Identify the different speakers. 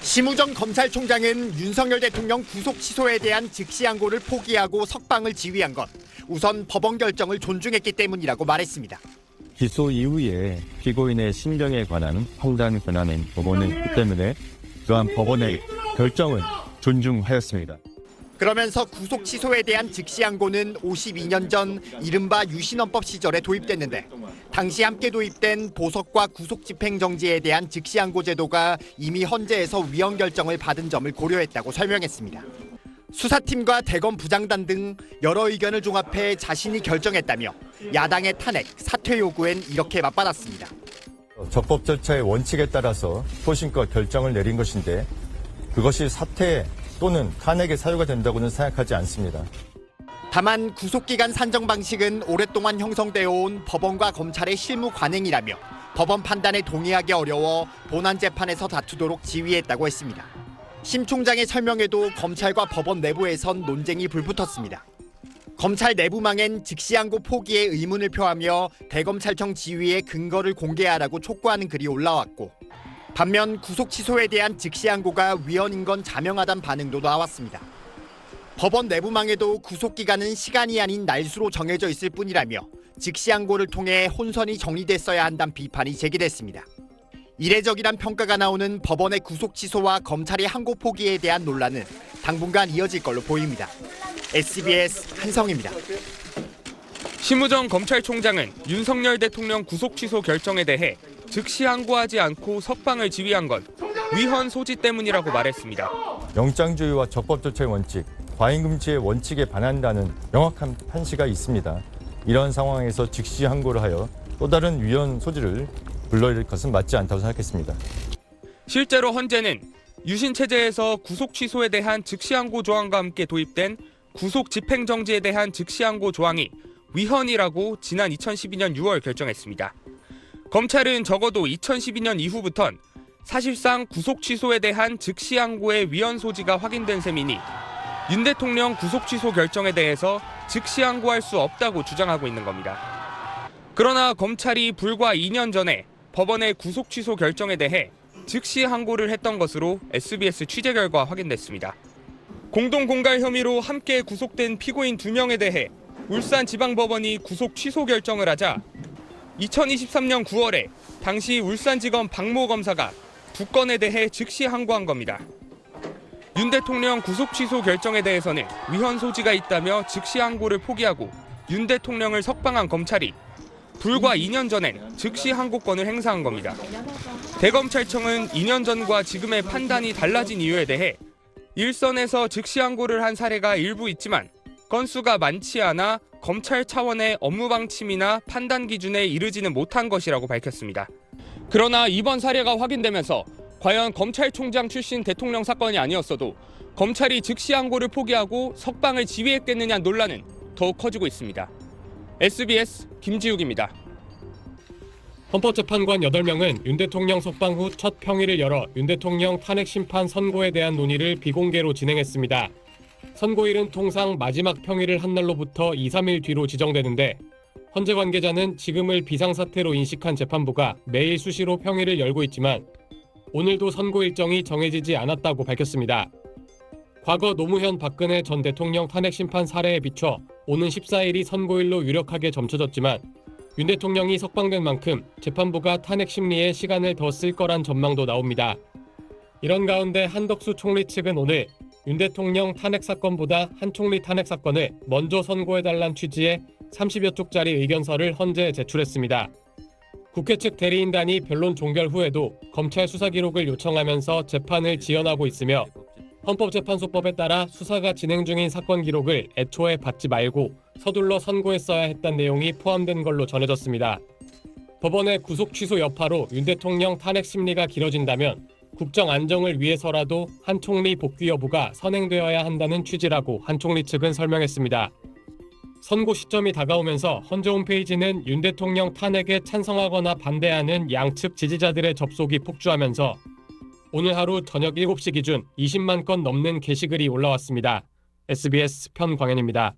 Speaker 1: 심우정 검찰총장은 윤석열 대통령 구속 취소에 대한 즉시 항고를 포기하고 석방을 지휘한 것, 우선 법원 결정을 존중했기 때문이라고 말했습니다.
Speaker 2: 기소 이후에 피고인의 심정에 관한 판단 권한인 법원은 있기 때문에 또한 법원의 결정을 존중하였습니다.
Speaker 1: 그러면서 구속 취소에 대한 즉시 항고는 52년 전 이른바 유신헌법 시절에 도입됐는데 당시 함께 도입된 보석과 구속 집행 정지에 대한 즉시 항고 제도가 이미 헌재에서 위헌 결정을 받은 점을 고려했다고 설명했습니다. 수사팀과 대검 부장단 등 여러 의견을 종합해 자신이 결정했다며 야당의 탄핵, 사퇴 요구엔 이렇게 맞받았습니다.
Speaker 3: 적법 절차의 원칙에 따라서 소신껏 결정을 내린 것인데 그것이 사퇴 또는 탄핵의 사유가 된다고는 생각하지 않습니다.
Speaker 1: 다만 구속기간 산정 방식은 오랫동안 형성되어 온 법원과 검찰의 실무 관행이라며 법원 판단에 동의하기 어려워 본안 재판에서 다투도록 지휘했다고 했습니다. 심 총장의 설명에도 검찰과 법원 내부에선 논쟁이 불붙었습니다. 검찰 내부망엔 즉시 항고 포기에 의문을 표하며 대검찰청 지휘의 근거를 공개하라고 촉구하는 글이 올라왔고, 반면 구속 취소에 대한 즉시 항고가 위헌인 건 자명하다는 반응도 나왔습니다. 법원 내부망에도 구속 기간은 시간이 아닌 날수로 정해져 있을 뿐이라며 즉시 항고를 통해 혼선이 정리됐어야 한다는 비판이 제기됐습니다. 이례적이란 평가가 나오는 법원의 구속 취소와 검찰의 항고 포기에 대한 논란은 당분간 이어질 걸로 보입니다. SBS 한성입니다.
Speaker 4: 심우정 검찰총장은 윤석열 대통령 구속 취소 결정에 대해 즉시 항고하지 않고 석방을 지휘한 건 위헌 소지 때문이라고 말했습니다.
Speaker 3: 영장주의와 적법 절차의 원칙, 과잉금지의 원칙에 반한다는 명확한 판시가 있습니다. 이런 상황에서 즉시 항고를 하여 또 다른 위헌 소지를 불러일으킬 것은 맞지 않다고 생각했습니다.
Speaker 4: 실제로 헌재는 유신 체제에서 구속 취소에 대한 즉시 항고 조항과 함께 도입된 구속 집행 정지에 대한 즉시 항고 조항이 위헌이라고 지난 2012년 6월 결정했습니다. 검찰은 적어도 2012년 이후부턴 사실상 구속 취소에 대한 즉시 항고의 위헌 소지가 확인된 셈이니 윤 대통령 구속 취소 결정에 대해서 즉시 항고할 수 없다고 주장하고 있는 겁니다. 그러나 검찰이 불과 2년 전에 법원의 구속 취소 결정에 대해 즉시 항고를 했던 것으로 SBS 취재 결과 확인됐습니다. 공동 공갈 혐의로 함께 구속된 피고인 2명에 대해 울산지방법원이 구속 취소 결정을 하자 2023년 9월에 당시 울산지검 박모 검사가 2건에 대해 즉시 항고한 겁니다. 윤 대통령 구속 취소 결정에 대해서는 위헌 소지가 있다며 즉시 항고를 포기하고 윤 대통령을 석방한 검찰이 불과 2년 전엔 즉시 항고권을 행사한 겁니다. 대검찰청은 2년 전과 지금의 판단이 달라진 이유에 대해 일선에서 즉시 항고를 한 사례가 일부 있지만 건수가 많지 않아 검찰 차원의 업무 방침이나 판단 기준에 이르지는 못한 것이라고 밝혔습니다. 그러나 이번 사례가 확인되면서 과연 검찰총장 출신 대통령 사건이 아니었어도 검찰이 즉시 항고를 포기하고 석방을 지휘했겠느냐 논란은 더욱 커지고 있습니다. SBS 김지욱입니다.
Speaker 5: 헌법재판관 8명은 윤 대통령 석방 후 첫 평의를 열어 윤 대통령 탄핵 심판 선고에 대한 논의를 비공개로 진행했습니다. 선고일은 통상 마지막 평의를 한 날로부터 2, 3일 뒤로 지정되는데 헌재 관계자는 지금을 비상사태로 인식한 재판부가 매일 수시로 평의를 열고 있지만 오늘도 선고 일정이 정해지지 않았다고 밝혔습니다. 과거 노무현 박근혜 전 대통령 탄핵 심판 사례에 비춰 오는 14일이 선고일로 유력하게 점쳐졌지만 윤 대통령이 석방된 만큼 재판부가 탄핵 심리에 시간을 더 쓸 거란 전망도 나옵니다. 이런 가운데 한덕수 총리 측은 오늘 윤 대통령 탄핵 사건보다 한 총리 탄핵 사건을 먼저 선고해달란 취지의 30여 쪽짜리 의견서를 헌재에 제출했습니다. 국회 측 대리인단이 변론 종결 후에도 검찰 수사 기록을 요청하면서 재판을 지연하고 있으며 헌법재판소법에 따라 수사가 진행 중인 사건 기록을 애초에 받지 말고 서둘러 선고했어야 했다는 내용이 포함된 걸로 전해졌습니다. 법원의 구속 취소 여파로 윤 대통령 탄핵 심리가 길어진다면 국정 안정을 위해서라도 한 총리 복귀 여부가 선행되어야 한다는 취지라고 한 총리 측은 설명했습니다. 선고 시점이 다가오면서 헌재 홈페이지는 윤 대통령 탄핵에 찬성하거나 반대하는 양측 지지자들의 접속이 폭주하면서 오늘 하루 저녁 7시 기준 20만 건 넘는 게시글이 올라왔습니다. SBS 편광현입니다.